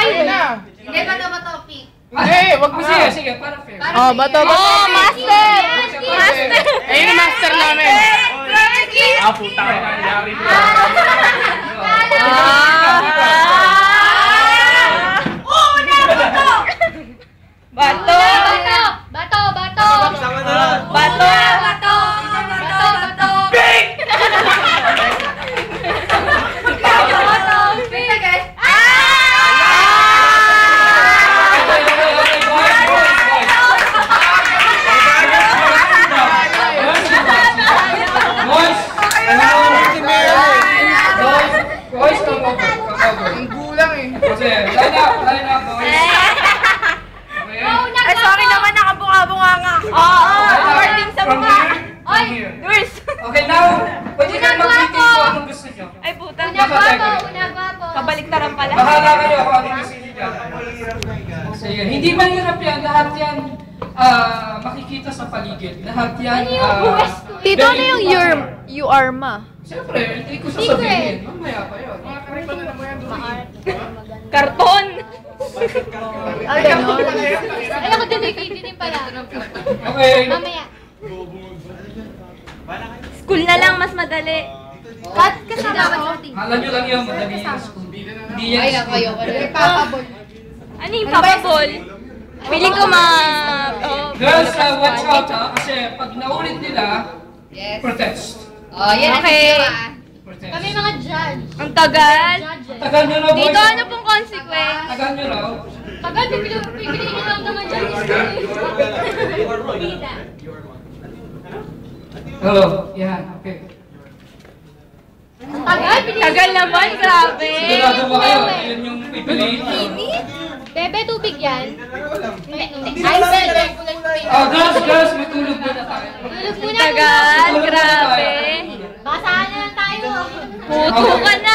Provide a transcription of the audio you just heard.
Hindi, bato, pick. Hindi, wag mo siya. Sige, para fair. Oh, bato. Oh, master! Master! Ayun ang master namin. Puta ka na, yari mo. Bato! Ang gulang eh. Kasi, line up, boys. Ay, sorry naman, nakabunga-bunga nga. Oo, according sa mga. Oy! Durs! Okay, now, pwede kayo mag-meeting kung anong gusto nyo. Ay, puta. Una gwapo. Kabaliktaran pala. Bahala kayo kung anong gusto nyo dyan. So, yun. Hindi mahirap yan. Lahat yan makikita sa paligid. Lahat yan. Tito, ano yung you are ma? Siyempre, hindi ko sasabihin. Mamaya pa yun. Karton! Ay, ako din pala. Okay. Mamaya. School na lang, mas madali. Cut kasi dapat shooting. Kala nyo lang yun, madali yung school. Hindi yan Ay, school. kayo. Papabol. Ano yung papabol? Piling ko Girls, watch out ha. Kasi pag naulit nila, protest. Oh, yan. Okay. Protest. Kami mga judge. Ang tagal. Tagal nyo raw, boys. Dito, ano pong consequence? Tagal nyo raw. Tagal, pipiliin nyo lang naman judges. Bida. Hello. Yan, okay. Tagal, piliin. Tagal naman, grabe. Sigurado ba kayo? Yun yung pipiliin nyo. Bebe, tubig yan. Ay, bebe. Oh, girls, matulog muna tayo. Tulog muna. Tagal, grabe. Basahan na lang tayo. Puto ka na.